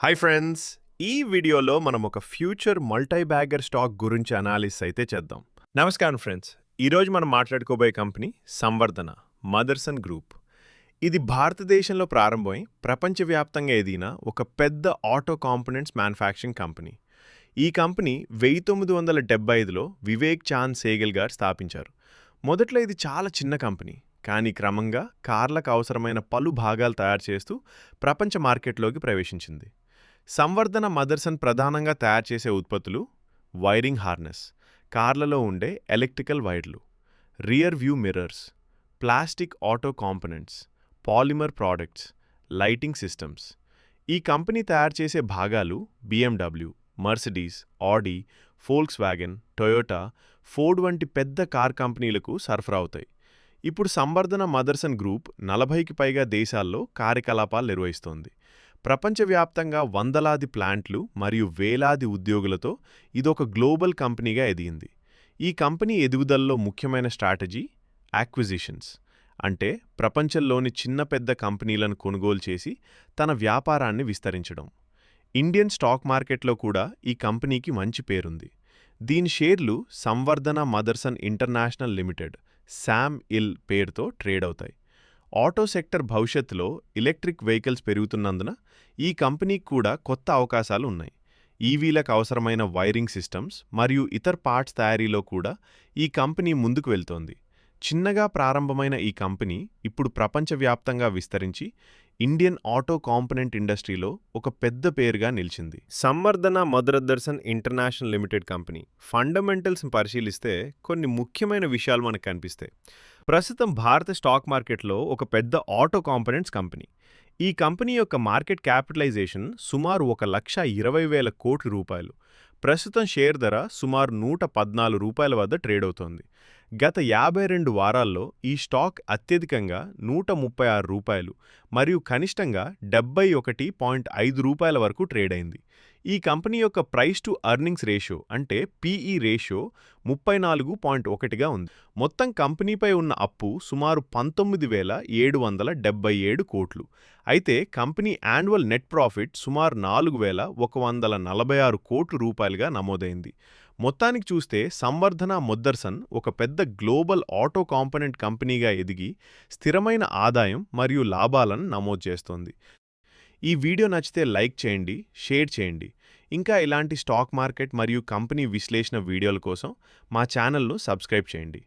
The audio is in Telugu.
Hi friends! ఈ వీడియోలో మనం ఒక ఫ్యూచర్ మల్టీ బ్యాగర్ స్టాక్ గురించి అనాలిసిస్ అయితే చేద్దాం. నమస్కారం ఫ్రెండ్స్! ఈరోజు మనం మాట్లాడుకోబోయే కంపెనీ సంవర్ధన మదర్సన్ గ్రూప్. ఇది భారతదేశంలో ప్రారంభమై ప్రపంచవ్యాప్తంగా ఎదిగిన ఒక పెద్ద ఆటో కాంపోనెంట్స్ మ్యానుఫ్యాక్చరింగ్ కంపెనీ. ఈ కంపెనీ 1975లో వివేక్ చాంద్ సేగల్ గారు స్థాపించారు. మొదట్లో ఇది చాలా చిన్న కంపెనీ, కానీ క్రమంగా కార్లకు అవసరమైన పలు భాగాలు తయారు చేస్తూ ప్రపంచ మార్కెట్లోకి ప్రవేశించింది. సంవర్ధన మదర్సన్ ప్రధానంగా తయారు చేసే ఉత్పత్తులు వైరింగ్ హార్నెస్, కార్లలో ఉండే ఎలక్ట్రికల్ వైర్లు, rear view mirrors, plastic auto components, polymer products, lighting systems. ఈ కంపెనీ తయారు చేసే భాగాలు BMW, Mercedes, Audi, Volkswagen, Toyota, Ford వంటి పెద్ద కార్ కంపెనీలకు సరఫరా అవుతాయి. ఇప్పుడు సంవర్ధన మదర్సన్ గ్రూప్ 40కి పైగా దేశాల్లో కార్యకలాపాలు నిర్వహిస్తోంది. ప్రపంచవ్యాప్తంగా వందలాది ప్లాంట్లు మరియు వేలాది ఉద్యోగులతో ఇదొక గ్లోబల్ కంపెనీగా ఎదిగింది. ఈ కంపెనీ ఎదుగుదలలో ముఖ్యమైన స్ట్రాటజీ యాక్విజిషన్స్, అంటే ప్రపంచంలోని చిన్న పెద్ద కంపెనీలను కొనుగోలు చేసి తన వ్యాపారాన్ని విస్తరించడం. ఇండియన్ స్టాక్ మార్కెట్లో కూడా ఈ కంపెనీకి మంచి పేరుంది. దీని షేర్లు Samvardhana Motherson International limited (SAMIL) పేరుతో ట్రేడ్ అవుతాయి. ఆటో సెక్టర్ భవిష్యత్తులో ఎలక్ట్రిక్ వెహికల్స్ పెరుగుతున్నందున ఈ కంపెనీకి కూడా కొత్త అవకాశాలు ఉన్నాయి. ఈవీలకు అవసరమైన వైరింగ్ సిస్టమ్స్ మరియు ఇతర పార్ట్స్ తయారీలో కూడా ఈ కంపెనీ ముందుకు వెళ్తోంది. చిన్నగా ప్రారంభమైన ఈ కంపెనీ ఇప్పుడు ప్రపంచవ్యాప్తంగా విస్తరించి ఇండియన్ ఆటో కాంపోనెంట్ ఇండస్ట్రీలో ఒక పెద్ద పేరుగా నిలిచింది. Samvardhana Motherson International Limited company fundamentals పరిశీలిస్తే కొన్ని ముఖ్యమైన విషయాలు మనకు కనిపిస్తాయి. ప్రస్తుతం భారత స్టాక్ మార్కెట్లో ఒక పెద్ద ఆటో కాంపోనెంట్స్ కంపెనీ. ఈ కంపెనీ యొక్క మార్కెట్ క్యాపిటలైజేషన్ సుమారు 1,20,000 కోట్ల రూపాయలు. ప్రస్తుతం షేర్ ధర సుమారు ₹114 వద్ద ట్రేడ్ అవుతోంది. గత 52 వారాల్లో ఈ స్టాక్ అత్యధికంగా ₹136 మరియు కనిష్టంగా ₹71.5 వరకు ట్రేడ్ అయింది. ఈ కంపెనీ యొక్క ప్రైస్ టు ఎర్నింగ్స్ రేషియో, అంటే PE రేషియో 34.1గా ఉంది. మొత్తం కంపెనీపై ఉన్న అప్పు సుమారు 19,777 కోట్లు. అయితే కంపెనీ యాన్యువల్ నెట్ ప్రాఫిట్ సుమారు 4,146 కోట్ల రూపాయలుగా నమోదైంది. మొత్తానికి చూస్తే సంవర్ధన మదర్సన్ ఒక పెద్ద గ్లోబల్ ఆటో కాంపోనెంట్ కంపెనీగా ఎదిగి స్థిరమైన ఆదాయం మరియు లాభాలను నమోదు చేస్తోంది. ఈ వీడియో నచ్చితే లైక్ చేయండి, షేర్ చేయండి. ఇంకా ఇలాంటి స్టాక్ మార్కెట్ మరియు కంపెనీ విశ్లేషణ వీడియోల కోసం మా ఛానల్ను సబ్స్క్రైబ్ చేయండి.